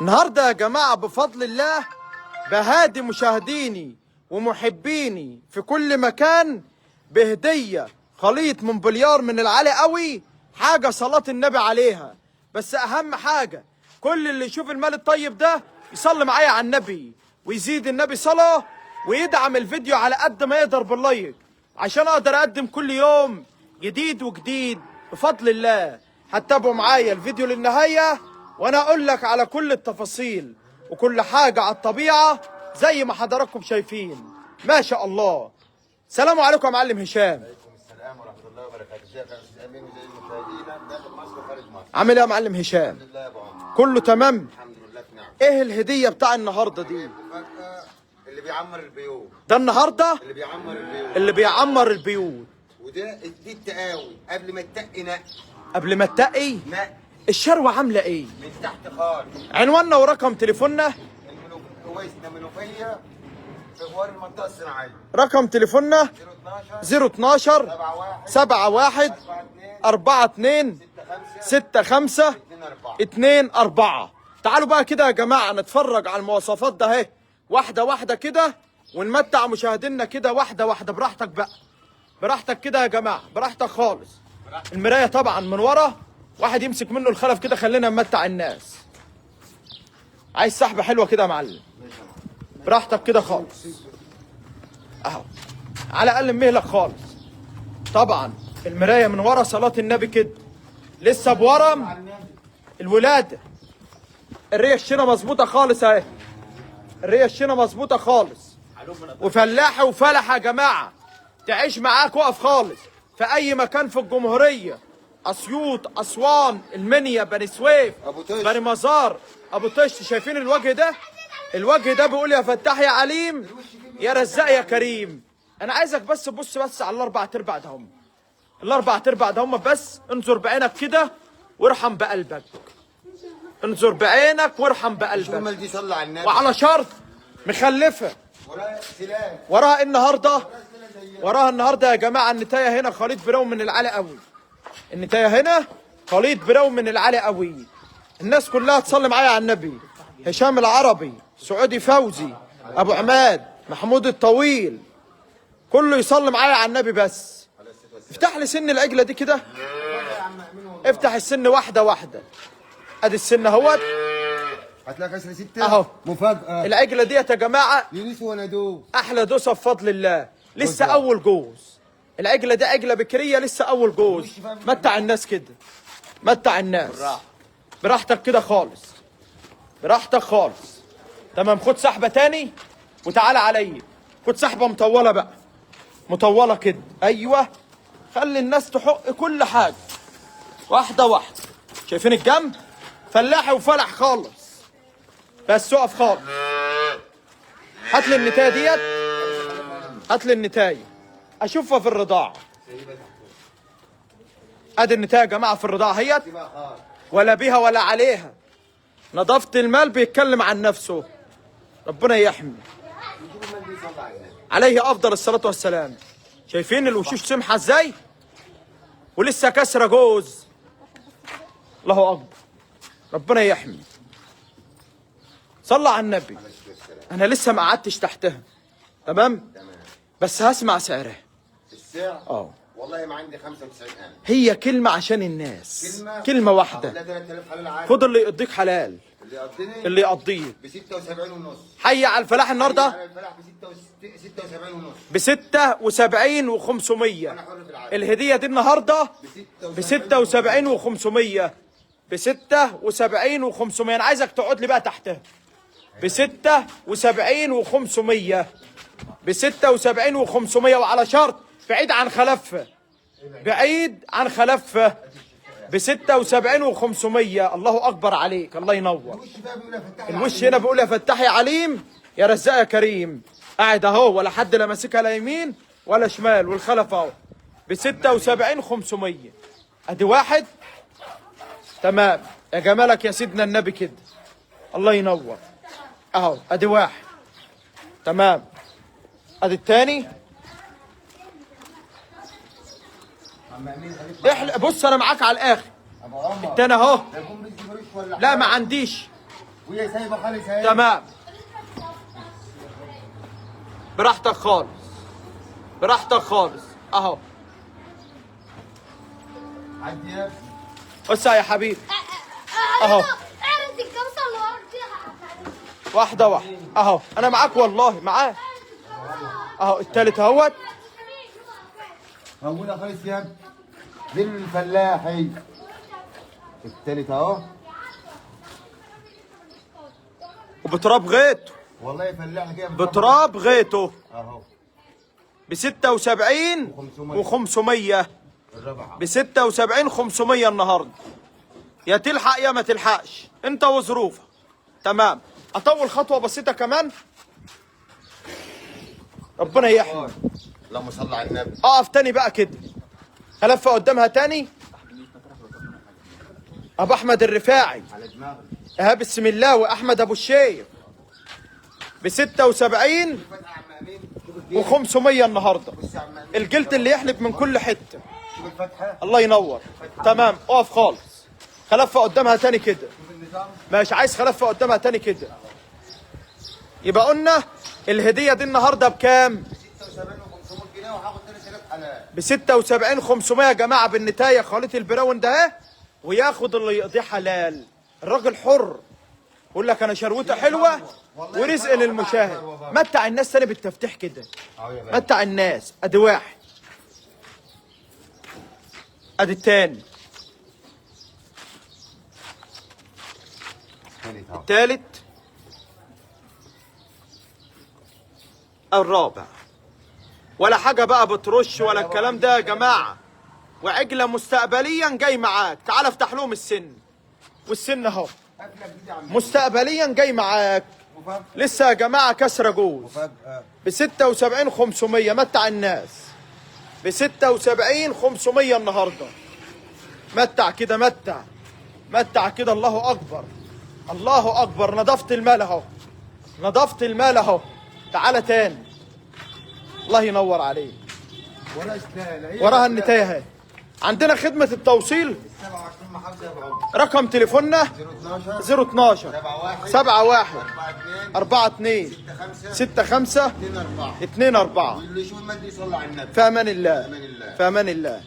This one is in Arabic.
النهارده يا جماعه بفضل الله بهادي مشاهديني ومحبيني في كل مكان بهديه خليط من بليار من العالي قوي، حاجه صلاه النبي عليها. بس اهم حاجه كل اللي يشوف المال الطيب ده يصلي معايا على النبي ويزيد النبي صلاه ويدعم الفيديو على قد ما يقدر باللايك عشان اقدر اقدم كل يوم جديد وجديد بفضل الله. هتتابعوا معايا الفيديو للنهايه وانا اقول لك على كل التفاصيل وكل حاجه على الطبيعه زي ما حضراتكم شايفين. ما شاء الله. السلام عليكم يا معلم هشام. وعليكم السلام ورحمه الله وبركاته. ازيك يا استاذ امين وزي المشاهدين داخل مصر وخارج مصر؟ عامل ايه يا معلم هشام؟ الحمد لله يا ابو عمر. كله تمام؟ الحمد لله في نعم. ايه الهديه بتاع النهارده دي؟ المفاجاه اللي بيعمر البيوت. ده النهارده اللي بيعمر البيوت. اللي بيعمر البيوت. وده دي التقاوي قبل ما تتقي نقي. قبل ما تتقي نقي الشروه عامله ايه؟ من تحت خالص. عنواننا ورقم تليفوننا. كويسنا منوفيه في غوار المنطقه الصناعيه. رقم تليفوننا 012 71 42 65 24. تعالوا بقى كده يا جماعه نتفرج على المواصفات ده اهي واحده واحده كده ونمتع مشاهدينا كده واحده واحده. براحتك بقى، براحتك كده يا جماعه، براحتك خالص. المرايه طبعا من ورا، واحد يمسك منه الخلف كده. خلينا نمتع الناس. عايز سحبه حلوه كده يا معلم، براحتك كده خالص اهو، على الاقل مهلك خالص. طبعا المرايه من ورا صلاه النبي كده لسه بورم الولاده. الريه الشينه مظبوطه خالص اهي، الريه الشينه مظبوطه خالص وفلاحه وفلحه يا جماعه. تعيش معاك وقف خالص في اي مكان في الجمهوريه، اسيوط، اسوان، المنيا، بني سويف، أبو طشت، بني مزار، ابو طشت. شايفين الوجه ده؟ الوجه ده بيقول يا فتاح يا عليم يا رزاق يا كريم. انا عايزك بس تبص بس على الاربع ارباع ده هم، الاربع ارباع ده هم. بس انظر بعينك كده وارحم بقلبك، انظر بعينك وارحم بقلبك. الجمل دي صلى على النبي. وعلى شرط مخلفه وراها سلاح. وراها إيه النهارده؟ وراها النهارده يا جماعه النتايه هنا خليط براون من العالي قوي. النتايه هنا خليط براون من العالي قوي. الناس كلها تصلي معايا على النبي. هشام العربي، سعودي فوزي، ابو عماد، محمود الطويل، كله يصلي معايا على النبي. بس افتح لي سن العجله دي كده، افتح السن واحده واحده. ادي السن اهوت، هتلاقي كسر 6 اهو مفاجاه. العجله ديت يا جماعه يونس وندوب احلى دوسه بفضل الله. لسه اول جوز. العجله دي عجله بكريه لسه اول جوز. متع الناس كده، متع الناس براحتك كده خالص، براحتك خالص. تمام. خد سحبه تاني وتعالى عليا. خد سحبه مطوله بقى، مطوله كده. ايوه، خلي الناس تحق كل حاجه واحده واحده. شايفين الجنب؟ فلاحي وفلح خالص. بس اقف خالص. هات لي النتايه ديت، هات لي النتايه اشوفها في الرضاعه. ادي النتايه يا جماعه في الرضاعه هيت، ولا بيها ولا عليها. نظافه المال بيتكلم عن نفسه. ربنا يحمي. عليه افضل الصلاه والسلام. شايفين الوشوش سمحه ازاي؟ ولسه كسره جوز. الله اكبر. ربنا يحمي. صلى على النبي. انا لسه ما قعدتش تحتها. تمام؟ بس هسمع سعرها. السعر والله ما عندي 95,000. هي كلمة عشان الناس، كلمة واحدة. خد اللي يقضيك حلال، اللي يقضيه ب 76 ونص. حي على الفلاح النهارده على الفلاح ب 76 ونص. ب 76 و500. الهدية دي النهارده ب 76 و500، ب 76 و500. انا عايزك تقعد لي بقى تحتها. ب 76 و500، ب 76 و500. وعلى شرط بعيد عن خلفه، بعيد عن خلفه. ب 76 و500. الله اكبر عليك، الله ينور. الوش هنا بيقول يا فتاح يا عليم يا رزاق يا كريم. قاعد اهو، ولا حد لا ماسكها لا يمين ولا شمال، والخلف اهو ب 76 500. ادي واحد. تمام يا جمالك يا سيدنا النبي كده. الله ينور اهو. ادي واحد. تمام. ادي التاني. احلق. بص انا معاك على الاخر. التاني اهو. لا ما عنديش، وهي سايبه خالص اهي. تمام، براحتك خالص، براحتك خالص اهو. عدي يا ابني. وسع يا حبيبي اهو، واحدة واحدة اهو، انا معاك والله معاك اهو. التالت اهوت. موجودة خالص يا ابني. دي الفلاحي. التالت اهو. وبتراب غيته، والله فلاحي كده بتراب غيته اهو. ب 76 و500. الرابعة ب 76 500 النهارده. يا تلحق يا ما تلحقش، انت وظروفك. تمام، اطول خطوه بسيطه كمان. ربنا يحمي. اللهم صل على النبي. اقف تاني بقى كده، هلف قدامها تاني. ابو احمد الرفاعي، على دماغي. ايهاب السملاوي، احمد ابو الشيخ ب 76 و500 النهارده. الجلد اللي يحلب من كل حته. شوف الفتحة. الله ينور. تمام، اقف خالص، خلفها قدامها تاني كده. شوف النظام. ماشي، عايز خلفها قدامها تاني كده. يبقى قلنا الهديه دي النهارده بكام؟ 76 و500 جنيه وهاخد 3000 حلال. ب 76 500 يا جماعه، بالنتايه خليط البراون ده اهي، وياخد اللي يقضيه حلال. الراجل حر، يقول لك انا شروته حلوه ورزق للمشاهد. متع الناس تاني بالتفتيح كده، اهو يا باشا. متع الناس. ادي واحد، ادي التاني، التالت اهو. التالت، الرابع. ولا حاجه بقى بترش ولا الكلام ده يا جماعه. وعجله مستقبليا جاي معاك. تعال افتح لهم السن، والسن اهو أكلة جديدة عم. مستقبليا جاي معاك. مفاجأة. لسه يا جماعه كسره جوز مفاجأة. ب 76 500. متع الناس ب 76 500 النهارده. متع كده، متع متع كده. الله اكبر، الله اكبر. نظافه المال اهو، نظافه المال اهو. تعالى تاني، الله ينور عليك. ولا استاهل. وراها النتايه اهي. عندنا خدمه التوصيل. 27 محافظة يا ابو عمر. رقم تليفوننا 012 012 71 71 42 42 65 65 24. 24. واللي يشوف المادي يصلي على النبي. في امان الله، في أمان الله. في امان الله.